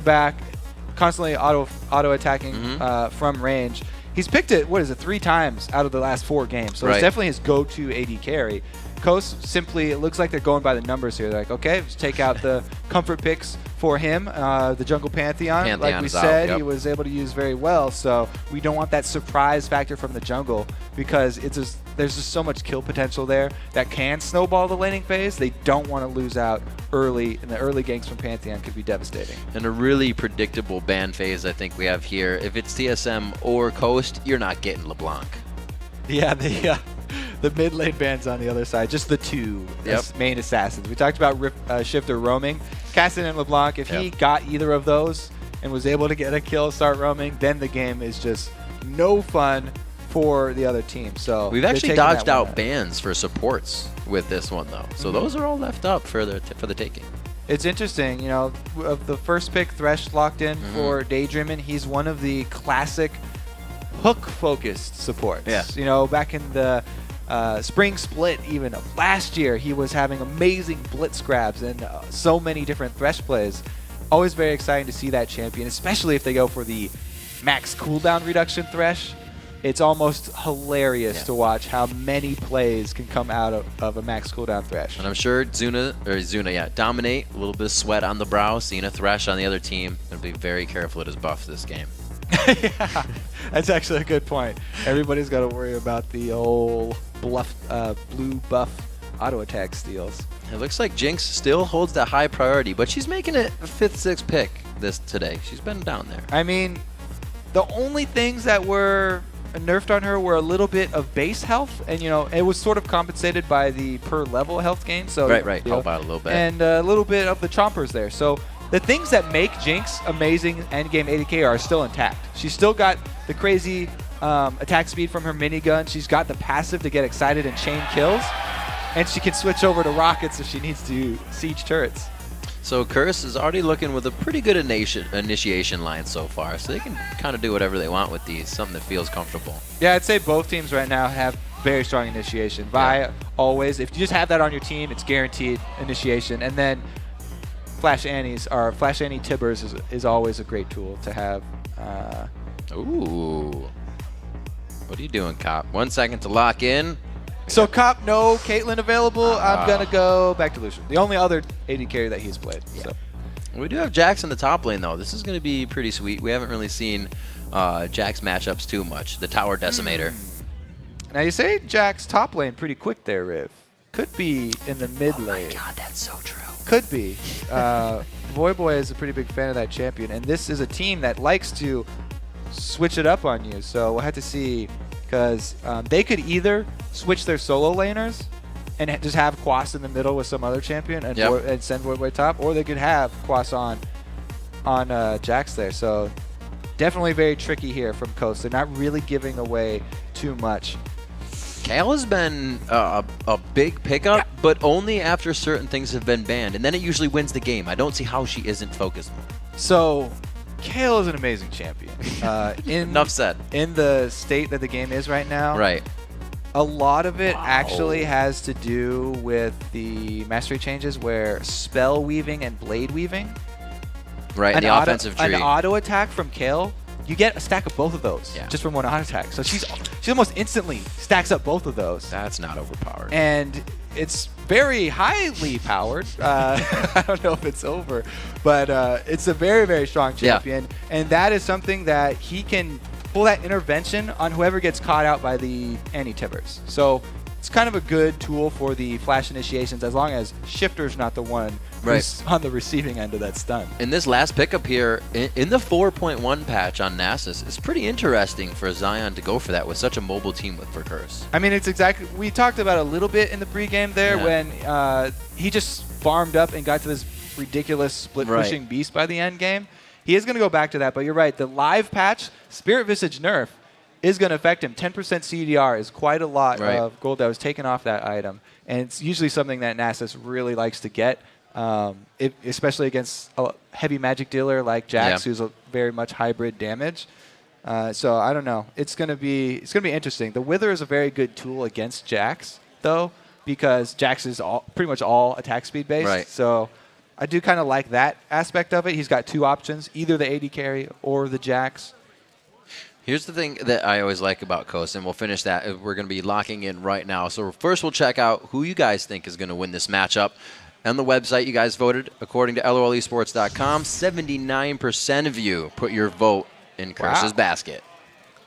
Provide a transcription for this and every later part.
back, constantly auto attacking from range. He's picked it, 3 times out of the last 4 games. So it's definitely his go-to AD carry. Quas simply, it looks like they're going by the numbers here. They're like, okay, let's take out the comfort picks for him. The Jungle Pantheon, like we said, he was able to use very well. So we don't want that surprise factor from the jungle because there's just so much kill potential there that can snowball the laning phase. They don't want to lose out early, and the early ganks from Pantheon could be devastating. And a really predictable ban phase I think we have here. If it's TSM or Coast, you're not getting LeBlanc. Yeah, the mid lane bans on the other side, just the 2 main assassins. We talked about Shiphtur roaming. Cassin and LeBlanc, if he got either of those and was able to get a kill, start roaming, then the game is just no fun for the other team. So we've actually dodged out bans for supports with this one though. So those are all left up for the taking. It's interesting, you know, of the first pick, Thresh locked in for Daydreamin. He's one of the classic hook-focused supports. Yeah. You know, back in the spring split even of last year, he was having amazing blitz grabs and so many different Thresh plays. Always very exciting to see that champion, especially if they go for the max cooldown reduction Thresh. It's almost hilarious to watch how many plays can come out of a max cooldown Thresh. And I'm sure Dominate, a little bit of sweat on the brow, seeing a Thresh on the other team. Gonna be very careful at his buffs this game. Yeah, that's actually a good point. Everybody's got to worry about the old blue buff auto attack steals. It looks like Jinx still holds that high priority, but she's making it a 5th, 6th pick today. She's been down there. I mean, the only things that were nerfed on her were a little bit of base health, and you know it was sort of compensated by the per level health gain. So help out a little bit, and a little bit of the chompers there. So the things that make Jinx amazing endgame ADK are still intact. She's still got the crazy attack speed from her minigun. She's got the passive to get excited and chain kills, and she can switch over to rockets if she needs to siege turrets. So Curse is already looking with a pretty good initiation line so far, so they can kind of do whatever they want with these, something that feels comfortable. Yeah, I'd say both teams right now have very strong initiation. Vi always, if you just have that on your team, it's guaranteed initiation. And then Flash Annie Tibbers is always a great tool to have. Ooh. What are you doing, Cop? 1 second to lock in. So Cop, no Caitlyn available. I'm going to go back to Lucian. The only other AD carry that he's played. Yeah. So. We do have Jax in the top lane, though. This is going to be pretty sweet. We haven't really seen Jax matchups too much. The Tower Decimator. Now, you say Jax top lane pretty quick there, Riv. Could be in the mid lane. Oh, my God, that's so true. Could be. Voyboy is a pretty big fan of that champion, and this is a team that likes to switch it up on you. So we'll have to see, because they could either switch their solo laners and just have Quas in the middle with some other champion and, and send Voyboy top, or they could have Quas on Jax there. So definitely very tricky here from Coast. They're not really giving away too much. Kale has been a big pickup, but only after certain things have been banned, and then it usually wins the game. I don't see how she isn't focused. So Kale is an amazing champion. Enough said. In the state that the game is right now, a lot of it actually has to do with the mastery changes where spell weaving and blade weaving. Right, the offensive tree. An auto attack from Kale, you get a stack of both of those just from one auto attack. So she almost instantly stacks up both of those. That's not overpowered. And it's very highly powered. I don't know if it's over, but it's a very, very strong champion. And that is something that he can pull that intervention on whoever gets caught out by the anti-tibbers. So it's kind of a good tool for the flash initiations as long as Shiphtur's not the one who's on the receiving end of that stun. And this last pickup here in the 4.1 patch on Nasus is pretty interesting for Zion to go for that with such a mobile team for Curse. I mean, it's exactly, we talked about a little bit in the pregame there when he just farmed up and got to this ridiculous split pushing beast by the end game. He is going to go back to that, but you're right. The live patch, Spirit Visage nerf, is going to affect him. 10% CDR is quite a lot of gold that was taken off that item, and it's usually something that Nasus really likes to get, especially against a heavy magic dealer like Jax, who's a very much hybrid damage. So I don't know. It's going to be interesting. The Wither is a very good tool against Jax, though, because Jax is pretty much all attack speed based. So I do kind of like that aspect of it. He's got 2 options, either the AD carry or the Jax. Here's the thing that I always like about Coast, and we'll finish that. We're going to be locking in right now. So first we'll check out who you guys think is going to win this matchup. On the website, you guys voted, according to LOLesports.com, 79% of you put your vote in Curse's basket.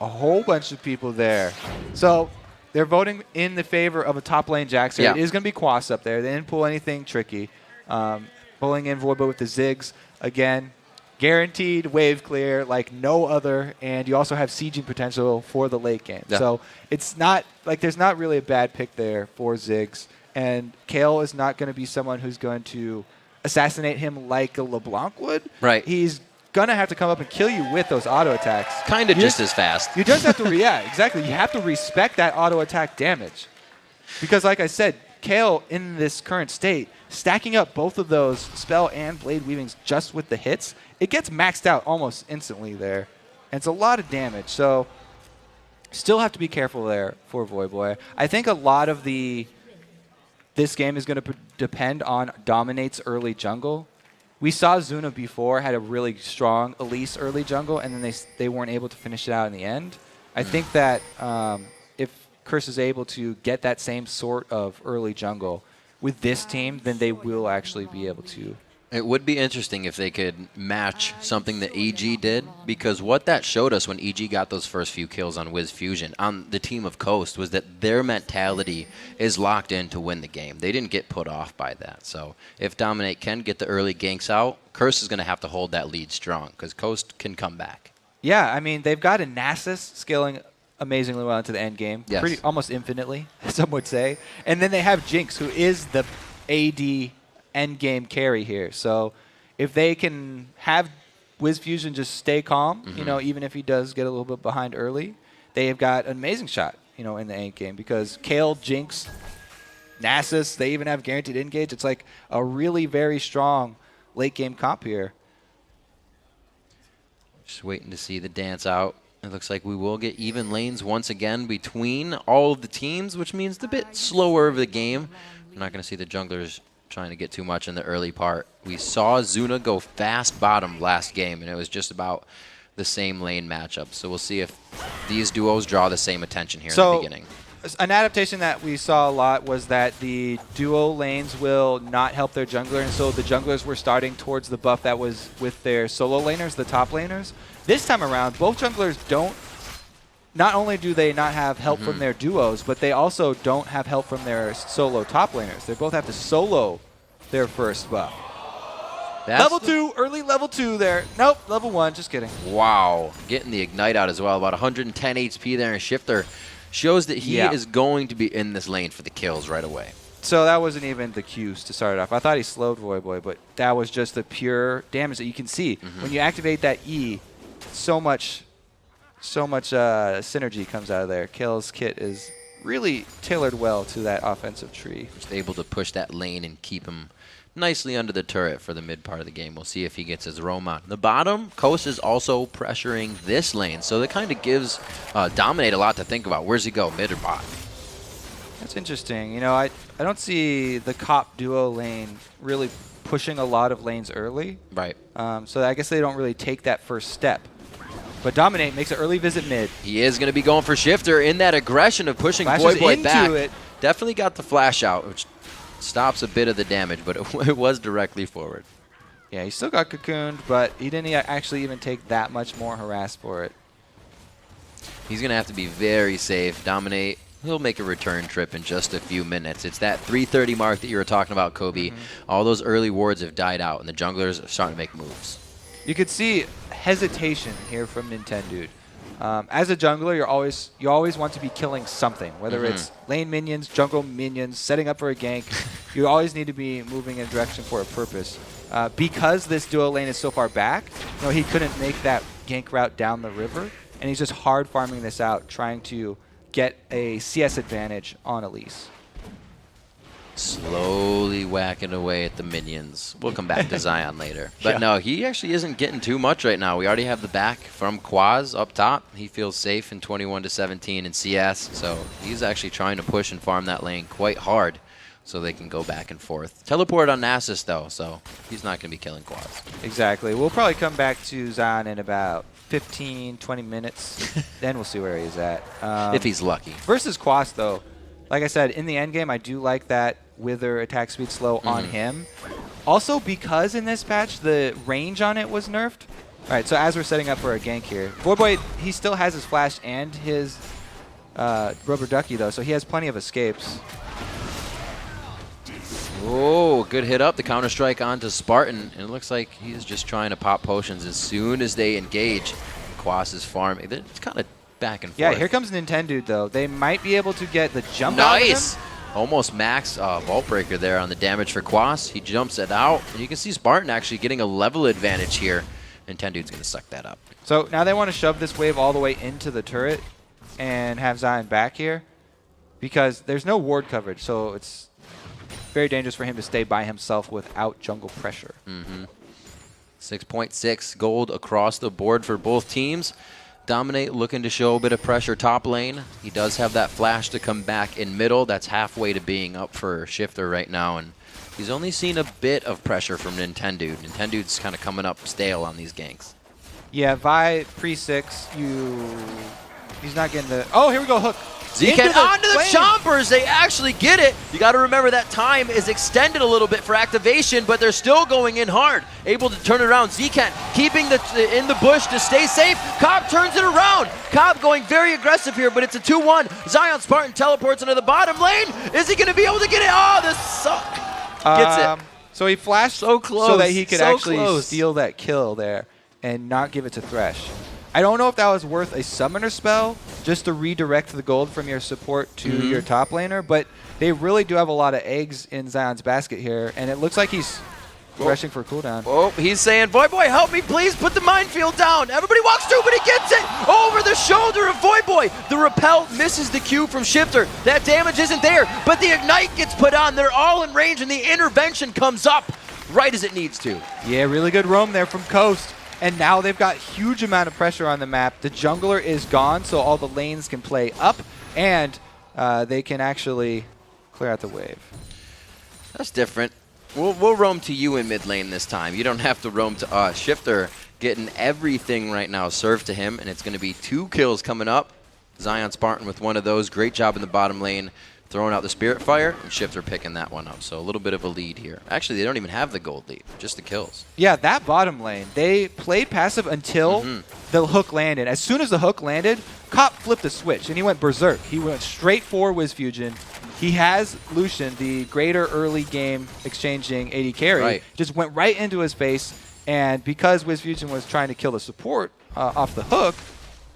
A whole bunch of people there. So they're voting in the favor of a top lane Jax. It is going to be Quas up there. They didn't pull anything tricky. Pulling in Voyboy with the Ziggs. Again, guaranteed wave clear like no other, and you also have sieging potential for the late game. Yeah. So it's not like there's not really a bad pick there for Ziggs, and Kale is not going to be someone who's going to assassinate him like a LeBlanc would. Right. He's going to have to come up and kill you with those auto attacks. Kind of just as fast. You just have to, yeah, exactly. You have to respect that auto attack damage. Because like I said, Kale in this current state, stacking up both of those spell and blade weavings just with the hits, it gets maxed out almost instantly there. And it's a lot of damage. So still have to be careful there for Voyboy. I think a lot of this game is going to depend on Dominate's early jungle. We saw Zuna before had a really strong Elise early jungle, and then they weren't able to finish it out in the end. I think that if Curse is able to get that same sort of early jungle with this team, then they will actually be able to. It would be interesting if they could match something that EG did, because what that showed us when EG got those first few kills on WizFujiiN on the team of Coast was that their mentality is locked in to win the game. They didn't get put off by that. So if Dominate can get the early ganks out, Curse is going to have to hold that lead strong because Coast can come back. Yeah, I mean, they've got a Nasus scaling amazingly well into the end game, yes. Almost infinitely, some would say. And then they have Jinx, who is the AD end game carry here. So if they can have WizFujiiN just stay calm, you know, even if he does get a little bit behind early, they have got an amazing shot, you know, in the end game, because Kale, Jinx, Nasus, they even have guaranteed engage. It's like a really very strong late game comp here. Just waiting to see the dance out. It looks like we will get even lanes once again between all of the teams, which means the bit slower of the game. We're not going to see the junglers trying to get too much in the early part. We saw Zuna go fast bottom last game, and it was just about the same lane matchup. So we'll see if these duos draw the same attention here in the beginning. An adaptation that we saw a lot was that the duo lanes will not help their jungler, and so the junglers were starting towards the buff that was with their solo laners, the top laners. This time around, both junglers don't, not only do they not have help from their duos, but they also don't have help from their solo top laners. They both have to solo their first buff. Level 2, early level 2 there. Nope, level 1, just kidding. Wow, getting the Ignite out as well. About 110 HP there, and Shiphtur shows that he is going to be in this lane for the kills right away. So that wasn't even the Qs to start it off. I thought he slowed Voyboy, but that was just the pure damage that you can see. When you activate that E, so much synergy comes out of there. Kale's kit is really tailored well to that offensive tree. Just able to push that lane and keep him nicely under the turret for the mid part of the game. We'll see if he gets his roam on. The bottom, Coast is also pressuring this lane, so that kind of gives Dominate a lot to think about. Where's he go, mid or bot? That's interesting. You know, I don't see the Cop duo lane really pushing a lot of lanes early. Right. So I guess they don't really take that first step. But Dominate makes an early visit mid. He is going to be going for Shiphtur in that aggression of pushing Voyboy back. Definitely got the flash out, which stops a bit of the damage, but it was directly forward. Yeah, he still got cocooned, but he didn't actually even take that much more harass for it. He's going to have to be very safe. Dominate, he'll make a return trip in just a few minutes. It's that 3:30 mark that you were talking about, Kobe. All those early wards have died out, and the junglers are starting to make moves. You could see hesitation here from Nintendude. As a jungler, you always want to be killing something, whether it's lane minions, jungle minions, setting up for a gank. You always need to be moving in a direction for a purpose. Because this duo lane is so far back, you know, he couldn't make that gank route down the river, and he's just hard farming this out, trying to get a CS advantage on Elise. Slowly whacking away at the minions. We'll come back to Zion later. But no, he actually isn't getting too much right now. We already have the back from Quas up top. He feels safe in 21-17 in CS, so he's actually trying to push and farm that lane quite hard. so they can go back and forth. Teleport on Nasus, though, so he's not going to be killing Quas. Exactly. We'll probably come back to Zion in about 15, 20 minutes. Then we'll see where he's at. If he's lucky. Versus Quas, though, like I said, in the end game, I do like that Wither attack speed slow on him. Also, because in this patch, the range on it was nerfed. All right, so as we're setting up for a gank here, Voyboy, he still has his flash and his rubber ducky, though, so he has plenty of escapes. Oh, good hit up. The counter-strike onto Spartan. And it looks like he's just trying to pop potions as soon as they engage. Quas is farming. It's kind of back and forth. Yeah, here comes Nintendude, though. They might be able to get the jump nice. out of him. Almost max Vault Breaker there on the damage for Quas. He jumps it out. And you can see Spartan actually getting a level advantage here. Nintendude's going to suck that up. So now they want to shove this wave all the way into the turret and have Zion back here because there's no ward coverage, so it's very dangerous for him to stay by himself without jungle pressure. 6.6 gold across the board for both teams. Dominate looking to show a bit of pressure top lane. He does have that flash to come back in middle. That's halfway to being up for Shiphtur right now, and he's only seen a bit of pressure from Nintendude. Nintendude's kind of coming up stale on these ganks. Yeah, Vi pre-6, he's not getting the... Oh, here we go, hook. Zekent onto the chompers. They actually get it. You got to remember that time is extended a little bit for activation, but they're still going in hard. Able to turn it around. Zekent keeping in the bush to stay safe. Cobb turns it around. Cobb going very aggressive here, but it's a 2-1. ZionSpartan teleports into the bottom lane. Is he going to be able to get it? Oh, this sucks. Gets it. So he flashed so close, so that he could actually close. steal that kill there and not give it to Thresh. I don't know if that was worth a summoner spell just to redirect the gold from your support to your top laner, but they really do have a lot of eggs in Zion's basket here, and it looks like he's rushing for cooldown. Oh, he's saying, Voyboy, help me, please. Put the minefield down. Everybody walks through, but he gets it over the shoulder of Voyboy. The repel misses the Q from Shiphtur. That damage isn't there, but the ignite gets put on. They're all in range, and the intervention comes up right as it needs to. Yeah, really good roam there from Coast. And now they've got huge amount of pressure on the map. The jungler is gone, so all the lanes can play up, and they can actually clear out the wave. That's different. We'll roam to you in mid lane this time. You don't have to roam to us. Shiphtur getting everything right now served to him, and it's going to be 2 kills coming up. ZionSpartan with one of those. Great job in the bottom lane, throwing out the Spirit Fire, and Shiphtur picking that one up. So a little bit of a lead here. Actually, they don't even have the gold lead, just the kills. Yeah, that bottom lane, they played passive until the hook landed. As soon as the hook landed, Cop flipped a switch, and he went berserk. He went straight for WizFujiiN. He has Lucian, the greater early game exchanging AD carry, just went right into his face, and because WizFujiiN was trying to kill the support off the hook,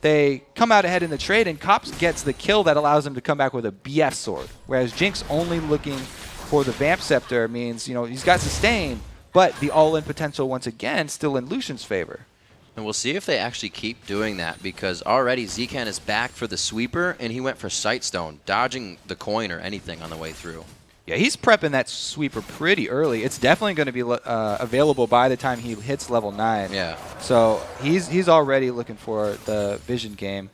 they come out ahead in the trade, and Cops gets the kill that allows him to come back with a BF sword. Whereas Jinx only looking for the Vamp Scepter means, you know, he's got sustain, but the all-in potential once again still in Lucian's favor. And we'll see if they actually keep doing that, because already Zekent is back for the sweeper, and he went for Sightstone, dodging the coin or anything on the way through. Yeah, he's prepping that sweeper pretty early. It's definitely going to be available by the time he hits level 9. Yeah. So he's already looking for the vision game.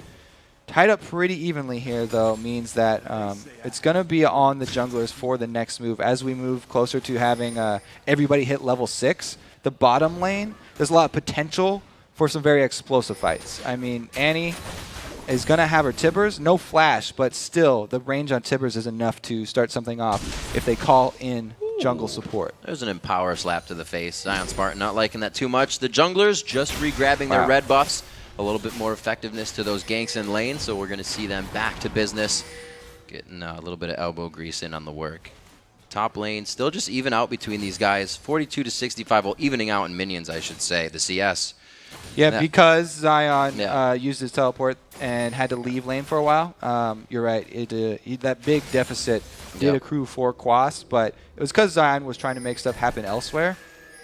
Tied up pretty evenly here, though, means that it's going to be on the junglers for the next move. As we move closer to having everybody hit level 6, the bottom lane, there's a lot of potential for some very explosive fights. I mean, Annie is going to have her Tibbers. No flash, but still, the range on Tibbers is enough to start something off if they call in jungle support. There's an Empower slap to the face. ZionSpartan not liking that too much. The junglers just re-grabbing their red buffs. A little bit more effectiveness to those ganks in lane, so we're going to see them back to business. Getting a little bit of elbow grease in on the work. Top lane still just even out between these guys. 42 to 65, well, evening out in minions, I should say, the CS. Yeah, because Zion used his teleport and had to leave lane for a while. You're right. That big deficit did accrue for Quas, but it was because Zion was trying to make stuff happen elsewhere.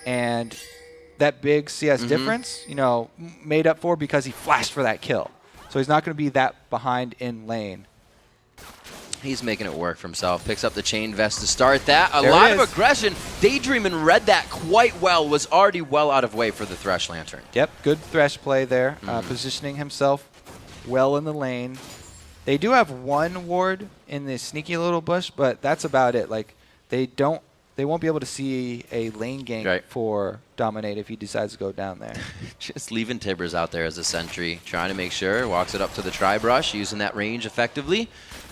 And that big CS difference, you know, made up for because he flashed for that kill. So he's not going to be that behind in lane. He's making it work for himself. Picks up the chain vest to start that. A lot of aggression. Daydreamin read that quite well. Was already well out of way for the Thresh Lantern. Yep, good Thresh play there. Positioning himself well in the lane. They do have one ward in this sneaky little bush, but that's about it. Like, they won't be able to see a lane gank for Dominate if he decides to go down there. Just leaving Tibbers out there as a sentry, trying to make sure, walks it up to the tri-brush, using that range effectively.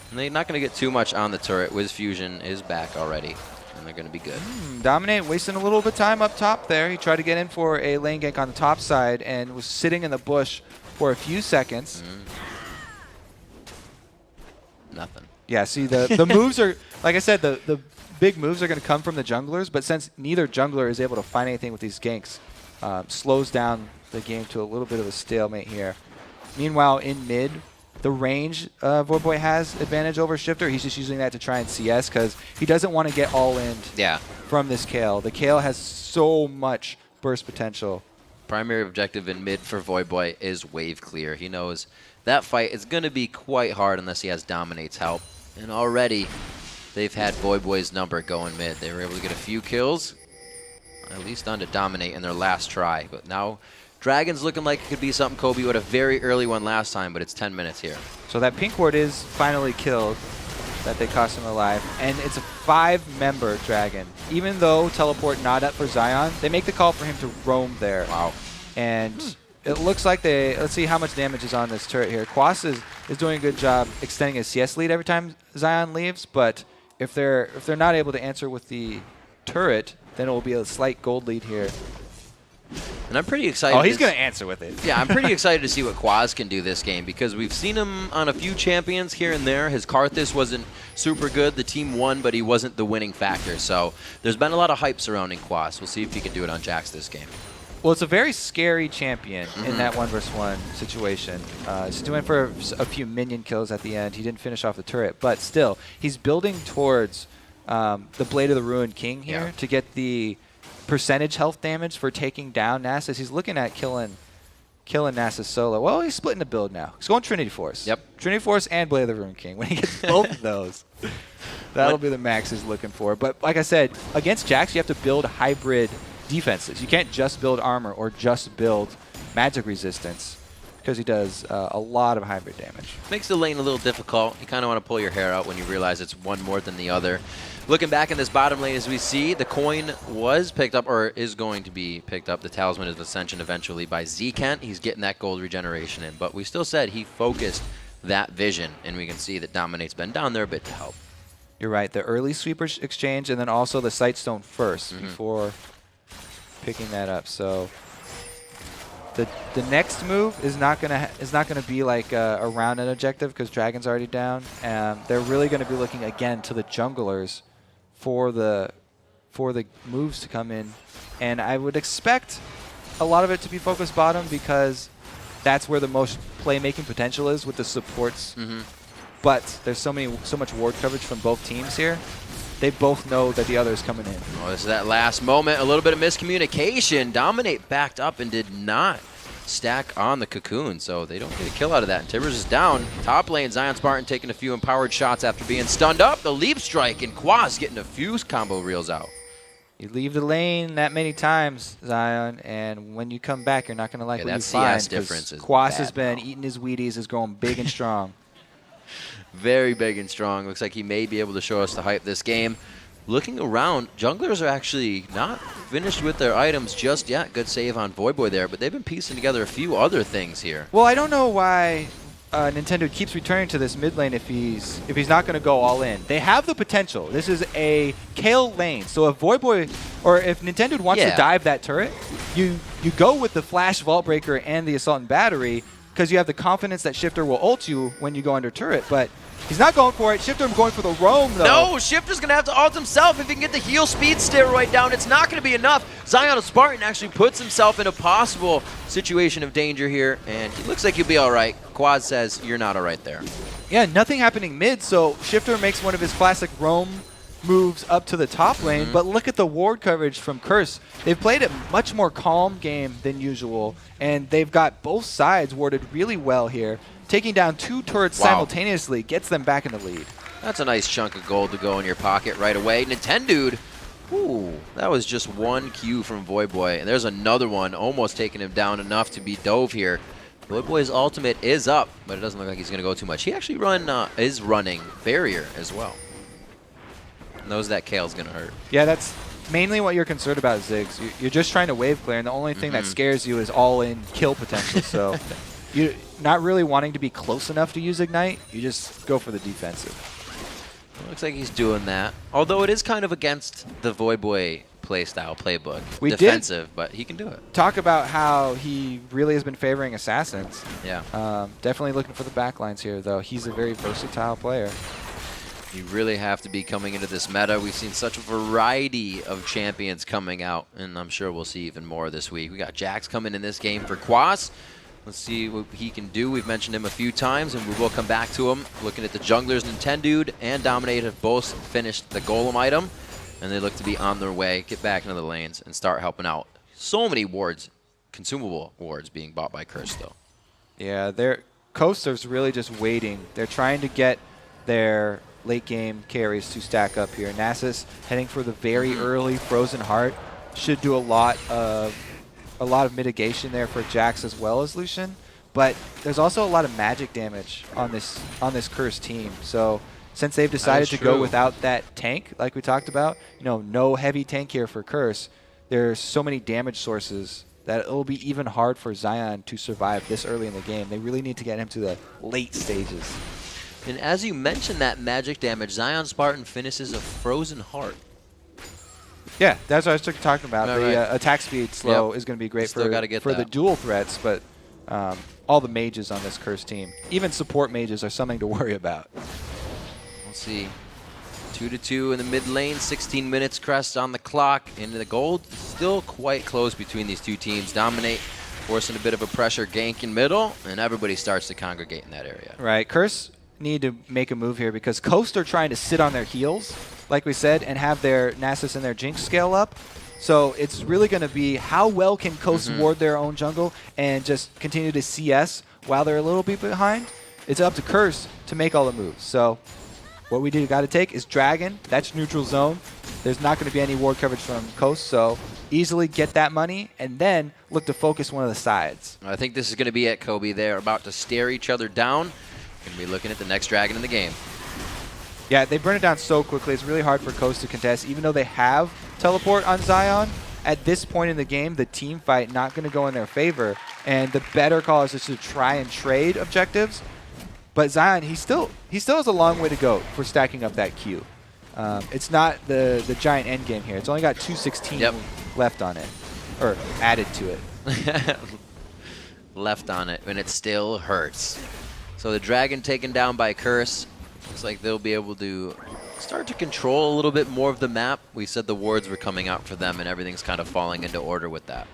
And they're not going to get too much on the turret. WizFujiiN is back already, and they're going to be good. Dominate wasting a little bit of time up top there. He tried to get in for a lane gank on the top side and was sitting in the bush for a few seconds. Nothing. Yeah, see, the moves are, like I said, the big moves are going to come from the junglers, but since neither jungler is able to find anything with these ganks, slows down the game to a little bit of a stalemate here. Meanwhile, in mid, the range Voyboy has advantage over Shiphtur. He's just using that to try and CS because he doesn't want to get all in from this Kayle. The Kayle has so much burst potential. Primary objective in mid for Voyboy is wave clear. He knows that fight is going to be quite hard unless he has Dominate's help. And already, they've had Voyboy's number going mid. They were able to get a few kills, at least on to Dominate in their last try. But now, Dragon's looking like it could be something Kobe would a very early one last time, but it's 10 minutes here. So that pink ward is finally killed. That they cost him alive. And it's a 5-member Dragon. Even though teleport not up for Zion, they make the call for him to roam there. Wow. And it looks like let's see how much damage is on this turret here. Quas is doing a good job extending his CS lead every time Zion leaves, but if they're not able to answer with the turret, then it will be a slight gold lead here. And I'm pretty excited. Oh, he's going to answer with it. Yeah, I'm pretty excited to see what Quas can do this game because we've seen him on a few champions here and there. His Karthus wasn't super good. The team won, but he wasn't the winning factor. So there's been a lot of hype surrounding Quas. We'll see if he can do it on Jax this game. Well, it's a very scary champion in that 1v1 situation. He's doing for a few minion kills at the end. He didn't finish off the turret, but still, he's building towards the Blade of the Ruined King here to get the percentage health damage for taking down Nasus. He's looking at killing Nasus solo. Well, he's splitting the build now. He's going Trinity Force. Yep. Trinity Force and Blade of the Ruined King. When he gets both of those, that'll be the max he's looking for. But like I said, against Jax, you have to build hybrid defenses. You can't just build armor or just build magic resistance because he does a lot of hybrid damage. Makes the lane a little difficult. You kind of want to pull your hair out when you realize it's one more than the other. Looking back in this bottom lane, as we see, the coin was picked up, or is going to be picked up, the Talisman of Ascension eventually by Zekent. He's getting that gold regeneration in, but we still said he focused that vision, and we can see that Dominate's been down there a bit to help. You're right. The early sweeper exchange, and then also the Sightstone first before picking that up. So the next move is not gonna be like around an objective because Dragon's already down. They're really going to be looking again to the junglers for the moves to come in, and I would expect a lot of it to be focused bottom because that's where the most playmaking potential is with the supports. But there's so much ward coverage from both teams here. They both know that the other is coming in. Oh, this is that last moment. A little bit of miscommunication. Dominate backed up and did not stack on the cocoon, so they don't get a kill out of that. And Tibbers is down. Top lane, ZionSpartan taking a few empowered shots after being stunned up. The leap strike, and Quas getting a few combo reels out. You leave the lane that many times, Zion, and when you come back, you're not going to like what you find. CS difference is Quas bad has been eating his Wheaties, is growing big and strong. Very big and strong. Looks like he may be able to show us the hype this game. Looking around, junglers are actually not finished with their items just yet. Good save on Voyboy there, but they've been piecing together a few other things here. Well, I don't know why Nintendo keeps returning to this mid lane if he's not going to go all in. They have the potential. This is a Kayle lane, so if Voyboy or if Nintendo wants to dive that turret, you go with the Flash Vault Breaker and the Assault and Battery because you have the confidence that Shiphtur will ult you when you go under turret, but he's not going for it. Shiphtur going for the roam, though. No, Shiphtur's going to have to ult himself if he can get the heal speed steroid down. It's not going to be enough. ZionSpartan actually puts himself in a possible situation of danger here, and he looks like he'll be all right. Quad says you're not all right there. Yeah, nothing happening mid, so Shiphtur makes one of his classic roam moves up to the top lane, but look at the ward coverage from Curse. They've played a much more calm game than usual, and they've got both sides warded really well here. Taking down 2 turrets simultaneously gets them back in the lead. That's a nice chunk of gold to go in your pocket right away. Nintendude, ooh, that was just 1 Q from Voyboy, and there's another one almost taking him down enough to be dove here. Voyboy's ultimate is up, but it doesn't look like he's going to go too much. He actually is running Barrier as well. Knows that Kale's going to hurt. Yeah, that's mainly what you're concerned about, Ziggs. You're just trying to wave clear, and the only thing that scares you is all-in kill potential. So you're not really wanting to be close enough to use Ignite. You just go for the defensive. Looks like he's doing that. Although it is kind of against the Voyboy playstyle playbook. We defensive, but he can do it. Talk about how he really has been favoring assassins. Yeah. Definitely looking for the backlines here, though. He's a very versatile player. You really have to be coming into this meta. We've seen such a variety of champions coming out, and I'm sure we'll see even more this week. We got Jax coming in this game for Quas. Let's see what he can do. We've mentioned him a few times, and we will come back to him. Looking at the junglers, Nintendude and Dominate have both finished the golem item, and they look to be on their way. Get back into the lanes and start helping out. So many wards, consumable wards being bought by Curse, though. Yeah, Coaster's really just waiting. They're trying to get their late game carries to stack up here. Nasus heading for the very early Frozen Heart should do a lot of mitigation there for Jax as well as Lucian, but there's also a lot of magic damage on this Curse team. So since they've decided to go without that tank, like we talked about, no heavy tank here for Curse, there's so many damage sources that it'll be even hard for Zion to survive this early in the game. They really need to get him to the late stages. And as you mentioned that magic damage, ZionSpartan finishes a Frozen Heart. Yeah, that's what I was talking about. The attack speed slow is going to be great for the dual threats, but all the mages on this Curse team, even support mages, are something to worry about. We'll see. 2-2 in the mid lane, 16 minutes crest on the clock. Into the gold, still quite close between these two teams. Dominate forcing a bit of a pressure gank in middle, and everybody starts to congregate in that area. Right, Curse need to make a move here because Coast are trying to sit on their heels, like we said, and have their Nasus and their Jinx scale up. So it's really going to be how well can Coast ward their own jungle and just continue to CS while they're a little bit behind. It's up to Curse to make all the moves. So what we got to take is Dragon. That's neutral zone. There's not going to be any ward coverage from Coast, so easily get that money and then look to focus one of the sides. I think this is going to be it, Kobe. They're about to stare each other down. Going to be looking at the next Dragon in the game. Yeah, they burn it down so quickly. It's really hard for Coast to contest. Even though they have teleport on Zion, at this point in the game, the team fight not going to go in their favor. And the better call is just to try and trade objectives. But Zion, he still has a long way to go for stacking up that Q. It's not the giant end game here. It's only got 216 left on it, or added to it. Left on it, and it still hurts. So the Dragon taken down by Curse. Looks like they'll be able to start to control a little bit more of the map. We said the wards were coming out for them, and everything's kind of falling into order with that.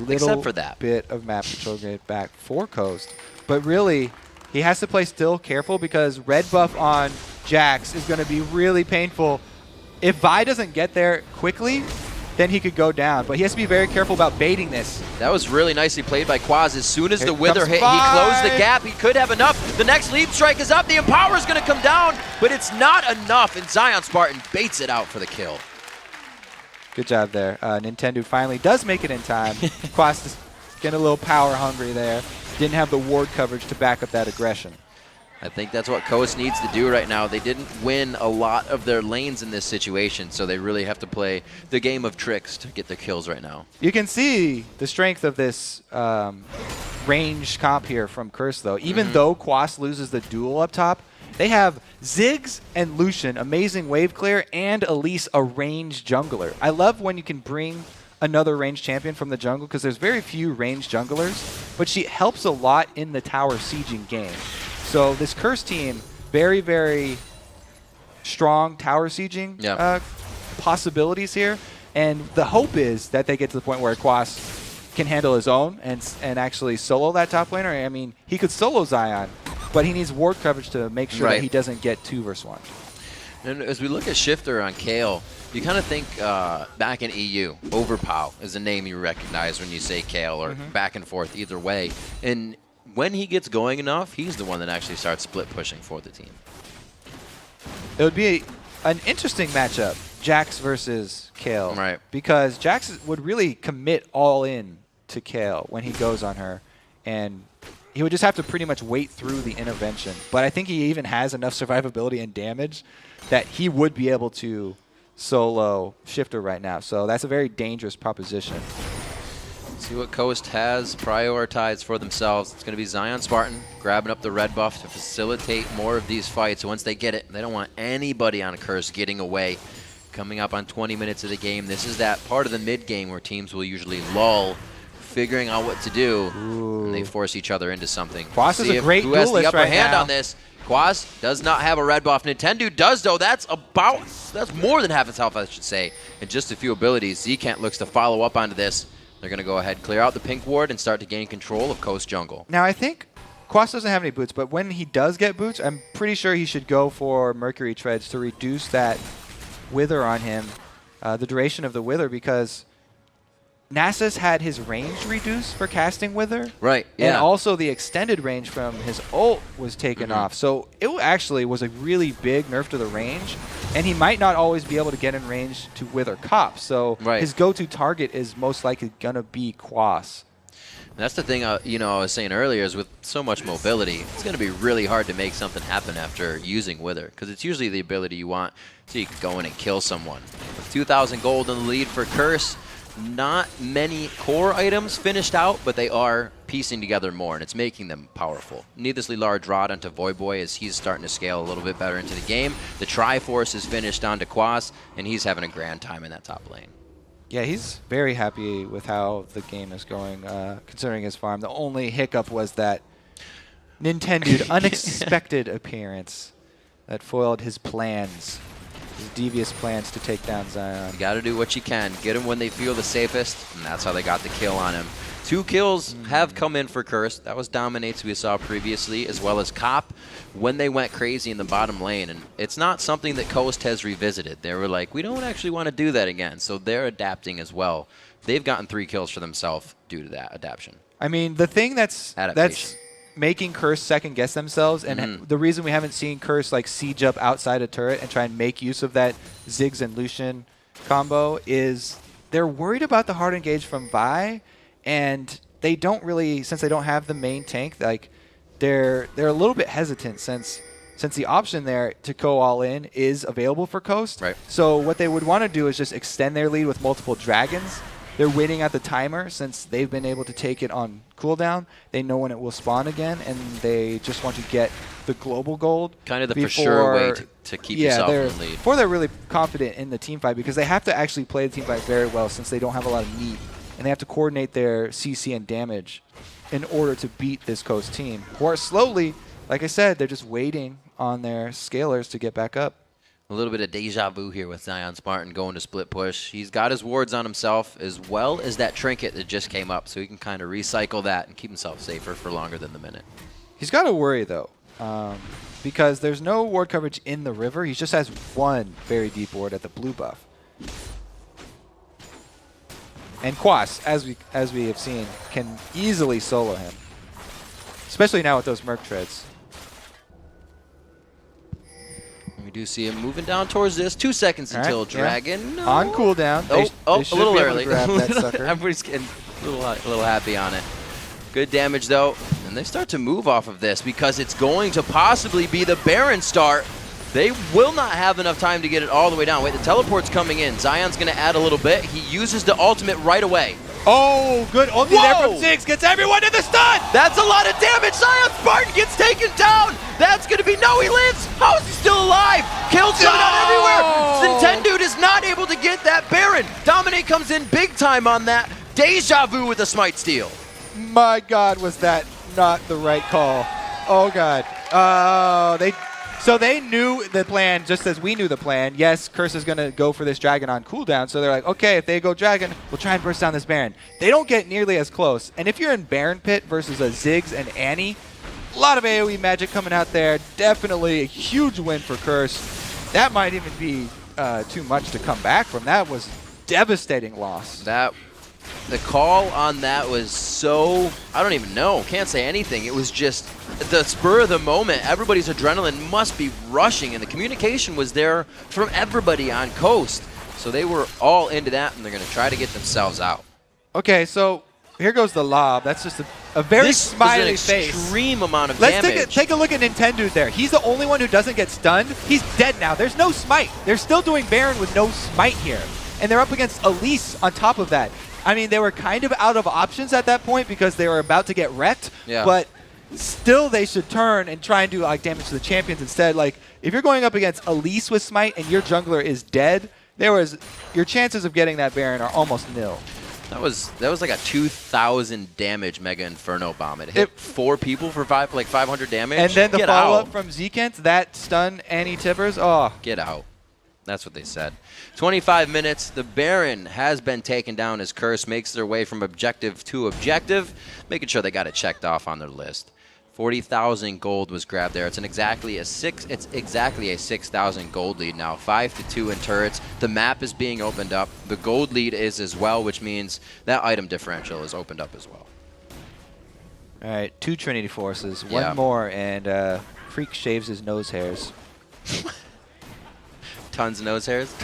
Except for that bit of map control get back for Coast. But really, he has to play still careful because red buff on Jax is going to be really painful. If Vi doesn't get there quickly, then he could go down. But he has to be very careful about baiting this. That was really nicely played by Quas. As soon as the Wither hit, he closed the gap. He could have enough. The next leap strike is up. The Empower is going to come down, but it's not enough. And ZionSpartan baits it out for the kill. Good job there. Nintendo finally does make it in time. Quas is getting a little power hungry there. Didn't have the ward coverage to back up that aggression. I think that's what Coast needs to do right now. They didn't win a lot of their lanes in this situation, so they really have to play the game of tricks to get their kills right now. You can see the strength of this range comp here from Curse, though. Even though Quas loses the duel up top, they have Ziggs and Lucian, amazing wave clear, and Elise, a ranged jungler. I love when you can bring another ranged champion from the jungle because there's very few ranged junglers, but she helps a lot in the tower sieging game. So this Curse team, very, very strong tower sieging possibilities here. And the hope is that they get to the point where Quas can handle his own and actually solo that top laner. I mean, he could solo Zion, but he needs ward coverage to make sure that he doesn't get 2 versus 1. And as we look at Shiphtur on Kale, you kind of think back in EU, Overpow is a name you recognize when you say Kale, or back and forth either way. And when he gets going enough, he's the one that actually starts split pushing for the team. It would be an interesting matchup, Jax versus Kale. Right. Because Jax would really commit all in to Kale when he goes on her. And He would just have to pretty much wait through the intervention. But I think he even has enough survivability and damage that he would be able to solo Shiphtur right now. So that's a very dangerous proposition. See what Coast has prioritized for themselves. It's going to be ZionSpartan grabbing up the red buff to facilitate more of these fights. Once they get it, they don't want anybody on Curse getting away. Coming up on 20 minutes of the game, this is that part of the mid-game where teams will usually lull, figuring out what to do, and they force each other into something. Quas is a great who has the upper right hand now. on this. Quas does not have a red buff. Nintendu does, though. That's more than half his health, I should say, and just a few abilities. Zekent looks to follow up onto this. They're going to go ahead, clear out the pink ward, and start to gain control of Coast Jungle. Now, I think Quas doesn't have any boots, but when he does get boots, I'm pretty sure he should go for Mercury Treads to reduce that wither on him, the duration of the wither, because Nasus had his range reduced for casting wither. Right, yeah. And also the extended range from his ult was taken off. So it actually was a really big nerf to the range, and he might not always be able to get in range to wither Cop. So his go-to target is most likely going to be Quas. And that's the thing, I was saying earlier, is with so much mobility, it's going to be really hard to make something happen after using Wither, because it's usually the ability you want so you can go in and kill someone. With 2,000 gold in the lead for Curse, not many core items finished out, but they are piecing together more, and it's making them powerful. Needlessly large rod onto Voyboy as he's starting to scale a little bit better into the game. The Triforce is finished onto Quas, and he's having a grand time in that top lane. Yeah, he's very happy with how the game is going, considering his farm. The only hiccup was that Nintendude unexpected appearance that foiled his plans, his devious plans to take down Zion. You got to do what you can. Get him when they feel the safest, and that's how they got the kill on him. 2 kills have come in for Curse. That was Dominates we saw previously, as well as Cop when they went crazy in the bottom lane. And it's not something that Coast has revisited. They were like, we don't actually want to do that again. So they're adapting as well. They've gotten 3 kills for themselves due to that adaptation. I mean, the thing that's making Curse second-guess themselves, and the reason we haven't seen Curse like siege up outside a turret and try and make use of that Ziggs and Lucian combo is they're worried about the hard engage from Vi. And they don't really, since they don't have the main tank, like they're a little bit hesitant since the option there to go all in is available for Coast. Right. So what they would want to do is just extend their lead with multiple dragons. They're waiting at the timer since they've been able to take it on cooldown. They know when it will spawn again, and they just want to get the global gold. Kind of the for sure way to keep yourself in the lead. Before they're really confident in the team fight, because they have to actually play the team fight very well since they don't have a lot of meat. And they have to coordinate their CC and damage in order to beat this Coast team. Or slowly, like I said, they're just waiting on their scalers to get back up. A little bit of deja vu here with ZionSpartan going to split push. He's got his wards on himself as well as that trinket that just came up, so he can kind of recycle that and keep himself safer for longer than the minute. He's got to worry, though, because there's no ward coverage in the river. He just has one very deep ward at the blue buff. And Quas, as we have seen, can easily solo him, especially now with those Merc Treads. We do see him moving down towards this. 2 seconds until Dragon. Yeah. No. On cooldown. They a little early. Grab that sucker. Everybody's getting a little happy on it. Good damage, though. And they start to move off of this because it's going to possibly be the Baron start. They will not have enough time to get it all the way down. Wait, the teleport's coming in. Zion's going to add a little bit. He uses the ultimate right away. Oh, good ulti there from Ziggs. Gets everyone to the stun. That's a lot of damage. ZionSpartan gets taken down. That's going to be, no, he lives. How is he still alive? Kill shot out everywhere. Nintendude is not able to get that Baron. Dominate comes in big time on that. Deja vu with a smite steal. My God, was that not the right call? Oh, God. So they knew the plan just as we knew the plan. Yes, Curse is going to go for this dragon on cooldown. So they're like, okay, if they go dragon, we'll try and burst down this Baron. They don't get nearly as close. And if you're in Baron Pit versus a Ziggs and Annie, a lot of AoE magic coming out there. Definitely a huge win for Curse. That might even be too much to come back from. That was devastating loss. The call on that was so, I don't even know, can't say anything. It was just the spur of the moment. Everybody's adrenaline must be rushing, and the communication was there from everybody on Coast. So they were all into that, and they're going to try to get themselves out. Okay, so here goes the lob. That's just a very smiley face. This is an extreme amount of Let's damage. take a look at Nintendude there. He's the only one who doesn't get stunned. He's dead now. There's no smite. They're still doing Baron with no smite here. And they're up against Elise on top of that. I mean, they were kind of out of options at that point because they were about to get wrecked. Yeah. But still, they should turn and try and do like damage to the champions instead. Like, if you're going up against Elise with smite and your jungler is dead, your chances of getting that Baron are almost nil. That was like a 2,000 damage Mega Inferno bomb. It hit 4 people for 500 damage. And then the Get follow-up out. from Zekent, that stun anti-tippers. Oh, Get out. That's what they said. 25 minutes. The Baron has been taken down as Curse makes their way from objective to objective, making sure they got it checked off on their list. 40,000 gold was grabbed there. It's exactly a 6,000 gold lead now. 5-2 in turrets. The map is being opened up. The gold lead is as well, which means that item differential is opened up as well. all right. 2 Trinity Forces. One more, and Freak shaves his nose hairs. Tons of nose hairs.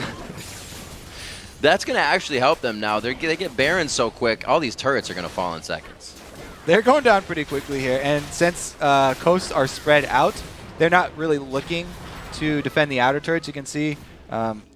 That's going to actually help them now. They get Baron so quick. All these turrets are going to fall in seconds. They're going down pretty quickly here, and since coasts are spread out, they're not really looking to defend the outer turrets. You can see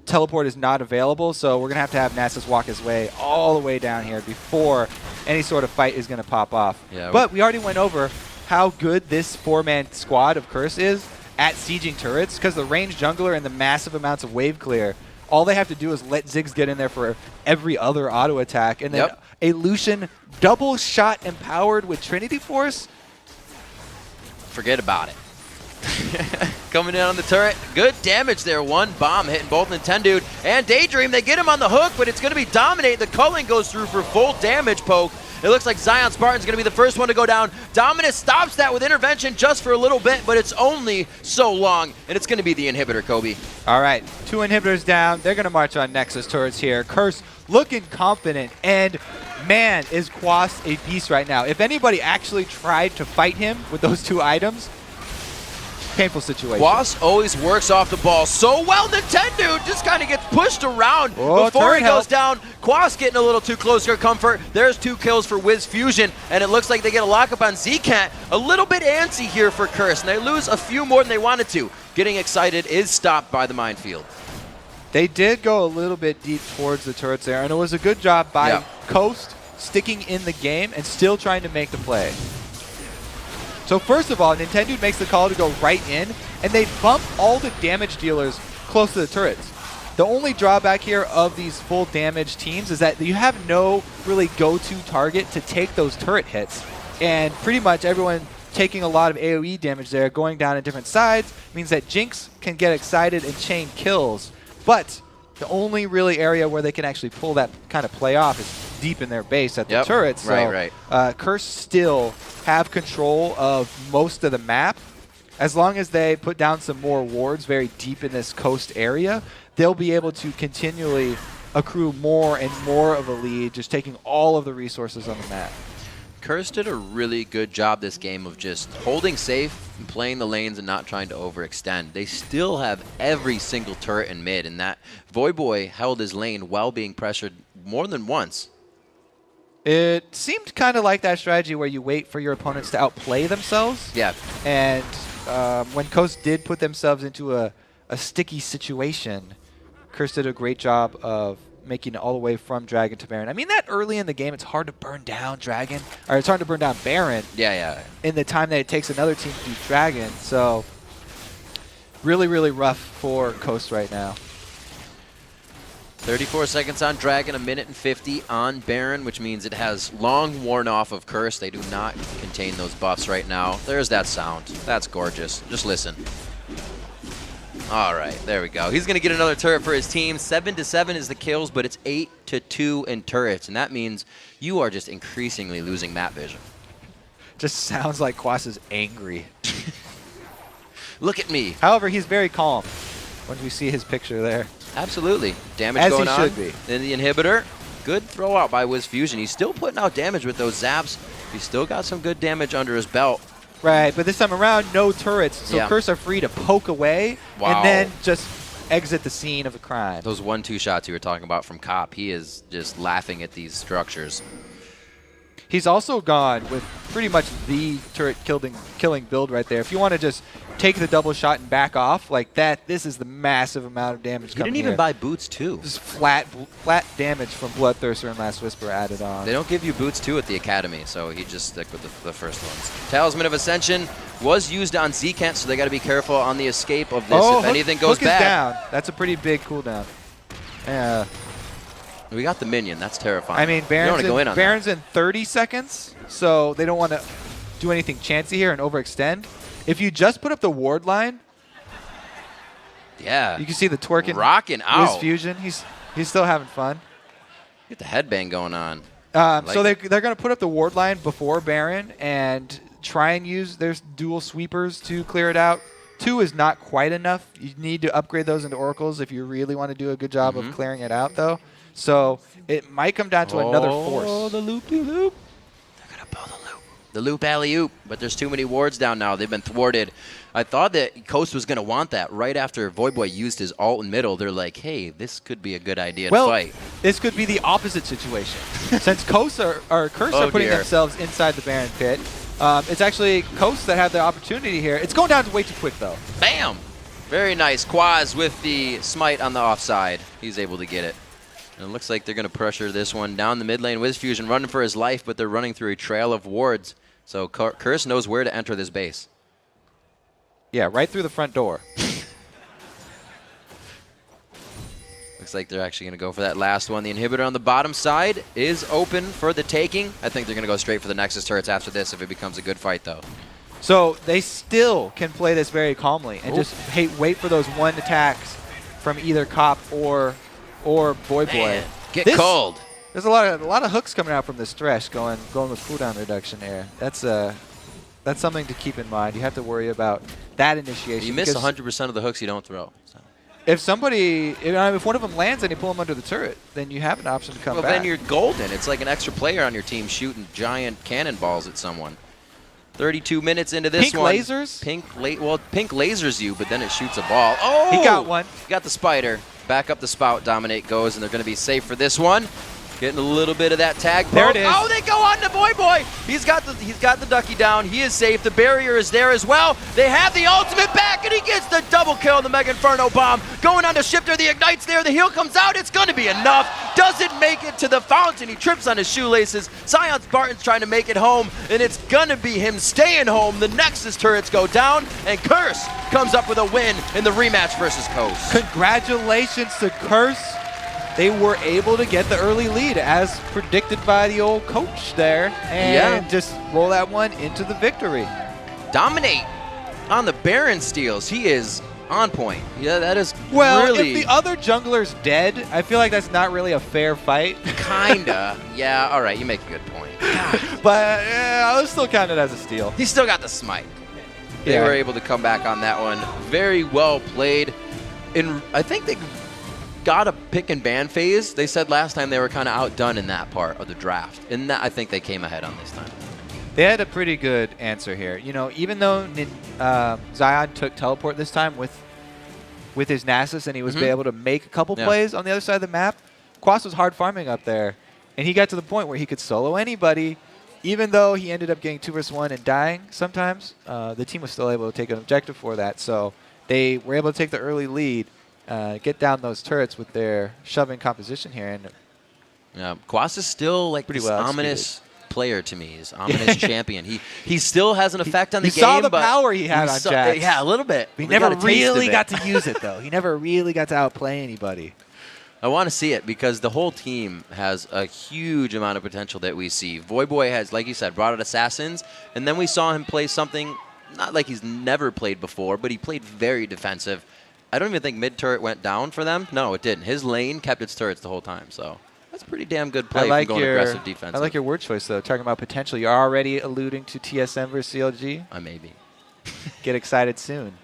teleport is not available, so we're going to have Nasus walk his way all the way down here before any sort of fight is going to pop off. Yeah, but we already went over how good this 4-man squad of Curse is at sieging turrets, because the ranged jungler and the massive amounts of wave clear, all they have to do is let Ziggs get in there for every other auto attack, and then a Lucian double shot empowered with Trinity Force. Forget about it. Coming in on the turret. Good damage there. One bomb hitting both Nintendude and Daydream. They get him on the hook, but it's going to be Dominate. The culling goes through for full damage poke. It looks like ZionSpartan's going to be the first one to go down. Dominus stops that with intervention just for a little bit, but it's only so long, and it's going to be the inhibitor, Kobe. All right, 2 inhibitors down. They're going to march on Nexus turrets here. Curse looking confident, and man, is Quas a beast right now. If anybody actually tried to fight him with those 2 items, painful situation. Quas always works off the ball so well. Nintendude just kind of gets pushed around before he goes down. Quas getting a little too close for comfort. There's 2 kills for WizFujiiN, and it looks like they get a lockup on Zekent. A little bit antsy here for Curse, and they lose a few more than they wanted to. Getting excited is stopped by the minefield. They did go a little bit deep towards the turrets there, and it was a good job by Coast sticking in the game and still trying to make the play. So first of all, Nintendude makes the call to go right in, and they bump all the damage dealers close to the turrets. The only drawback here of these full damage teams is that you have no really go-to target to take those turret hits. And pretty much everyone taking a lot of AoE damage there, going down at different sides, means that Jinx can get excited and chain kills. But the only really area where they can actually pull that kind of play off is deep in their base at the turrets. So Curse still have control of most of the map. As long as they put down some more wards very deep in this coast area, they'll be able to continually accrue more and more of a lead, just taking all of the resources on the map. Curse did a really good job this game of just holding safe and playing the lanes and not trying to overextend. They still have every single turret in mid, and that Voyboy held his lane while being pressured more than once. It seemed kind of like that strategy where you wait for your opponents to outplay themselves. Yeah. And when Coast did put themselves into a sticky situation, Curse did a great job of making it all the way from Dragon to Baron. I mean, that early in the game, it's hard to burn down Dragon, or it's hard to burn down Baron. Yeah. In the time that it takes another team to do Dragon. So really, really rough for Coast right now. 34 seconds on Dragon, 1:50 on Baron, which means it has long worn off of Curse. They do not contain those buffs right now. There's that sound. That's gorgeous. Just listen. All right, there we go. He's going to get another turret for his team. 7-7 is the kills, but it's 8-2 in turrets, and that means you are just increasingly losing map vision. Just sounds like Quas is angry. Look at me. However, he's very calm when we see his picture there. Absolutely. Damage As going he on. should be. Then the inhibitor. Good throw out by WizFujiiN. He's still putting out damage with those zaps. He's still got some good damage under his belt. Right, but this time around, no turrets, so Curse are free to poke away and then just exit the scene of the crime. Those 1-2 shots you were talking about from Cop, he is just laughing at these structures. He's also gone with pretty much the turret killing build right there. If you want to just take the double shot and back off like that, this is the massive amount of damage coming He didn't even buy boots, too. This is flat damage from Bloodthirster and Last Whisper added on. They don't give you boots, too, at the Academy, so he just stick with the first ones. Talisman of Ascension was used on Zekent, so they got to be careful on the escape of this if anything goes Hook bad. Is down. That's a pretty big cooldown. Yeah. We got the minion. That's terrifying. I mean, Baron's in 30 seconds, so they don't want to do anything chancy here and overextend. If you just put up the ward line, yeah, you can see the twerking, rocking out. WizFujiiN, he's still having fun. Get the headbang going on. So they're going to put up the ward line before Baron and try and use their dual sweepers to clear it out. 2 is not quite enough. You need to upgrade those into oracles if you really want to do a good job of clearing it out, though. So it might come down to another force. Oh, the loop-de-loop. They're going to pull the loop. The loop alley-oop. But there's too many wards down now. They've been thwarted. I thought that Coast was going to want that. Right after Voyboy used his ult in middle, they're like, hey, this could be a good idea to fight. This could be the opposite situation. Since Coast are putting themselves inside the Baron pit, it's actually Coast that had the opportunity here. It's going down way too quick, though. Bam! Very nice. Quas with the smite on the offside. He's able to get it. And it looks like they're going to pressure this one down the mid lane. WizFujiiN running for his life, but they're running through a trail of wards. So Curse knows where to enter this base. Yeah, right through the front door. Looks like they're actually going to go for that last one. The inhibitor on the bottom side is open for the taking. I think they're going to go straight for the Nexus turrets after this if it becomes a good fight, though. So they still can play this very calmly and just wait for those one attacks from either Cop or Voyboy. Man, get cold. There's a lot of hooks coming out from this Thresh going with cooldown reduction here. That's something to keep in mind. You have to worry about that initiation. You miss 100% of the hooks you don't throw. So. If one of them lands and you pull them under the turret, then you have an option to come back. Well, then you're golden. It's like an extra player on your team shooting giant cannonballs at someone. 32 minutes into this one. Pink lasers? Pink lasers you, but then it shoots a ball. Oh! He got one. He got the spider. Back up the spout. Dominate goes, and they're going to be safe for this one. Getting a little bit of that tag poke. There it is. Oh, they go on to Voyboy. He's got the ducky down. He is safe. The barrier is there as well. They have the ultimate back, and he gets the double kill. The Mega Inferno bomb going on to Shiphtur. The ignite's there. The heal comes out. It's going to be enough. Doesn't make it to the fountain. He trips on his shoelaces. ZionSpartan's trying to make it home, and it's going to be him staying home. The Nexus turrets go down, and Curse comes up with a win in the rematch versus Coast. Congratulations to Curse. They were able to get the early lead as predicted by the old coach there and just roll that one into the victory. Dominate on the Baron steals. He is on point. Yeah, that is really... if the other jungler's dead, I feel like that's not really a fair fight. Kinda. Yeah, all right, you make a good point. But I was still count it as a steal. He still got the smite. They were able to come back on that one. Very well played. I think they got a pick and ban phase. They said last time they were kind of outdone in that part of the draft. And that I think they came ahead on this time. They had a pretty good answer here. You know, even though Zion took teleport this time with his Nasus and he was able to make a couple plays on the other side of the map, Quas was hard farming up there. And he got to the point where he could solo anybody. Even though he ended up getting 2 versus 1 and dying sometimes, the team was still able to take an objective for that. So they were able to take the early lead. Get down those turrets with their shoving composition here. And Quas is still like this ominous player to me. He's ominous champion. He still has an effect on the game. He saw the power he had on Jax. Yeah, a little bit. He never really got to use it, though. He never really got to outplay anybody. I want to see it because the whole team has a huge amount of potential that we see. Voyboy has, like you said, brought out Assassins, and then we saw him play something, not like he's never played before, but he played very defensive. I don't even think mid-turret went down for them. No, it didn't. His lane kept its turrets the whole time, so that's pretty damn good play from going aggressive defense. I like your word choice, though, talking about potential. You're already alluding to TSM versus CLG. I may be. Get excited soon.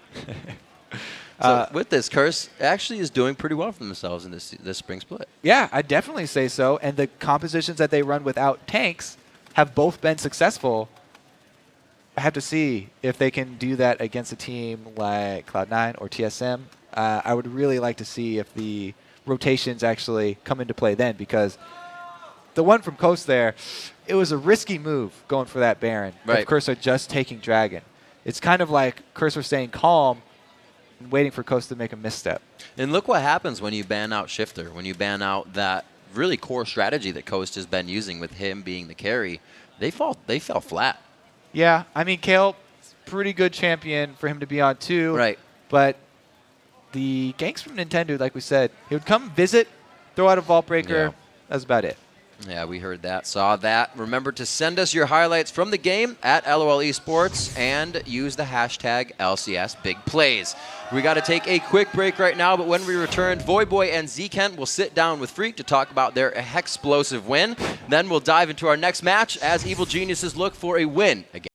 So with this, Curse actually is doing pretty well for themselves in this spring split. Yeah, I'd definitely say so. And the compositions that they run without tanks have both been successful. I have to see if they can do that against a team like Cloud9 or TSM. I would really like to see if the rotations actually come into play then, because the one from Coast there, it was a risky move going for that Baron. Right. Of Cursor just taking Dragon. It's kind of like Cursor staying calm and waiting for Coast to make a misstep. And look what happens when you ban out Shiphtur, when you ban out that really core strategy that Coast has been using with him being the carry. They fell flat. Yeah, I mean, Kale, pretty good champion for him to be on too. Right. But the ganks from Nintendo, like we said, he would come visit, throw out a Vault Breaker. Yeah. That's about it. Yeah, we heard that, saw that. Remember to send us your highlights from the game at LOL Esports and use the hashtag LCS Big Plays. We got to take a quick break right now, but when we return, Voyboy and Zekent will sit down with Freak to talk about their explosive win. Then we'll dive into our next match as Evil Geniuses look for a win again.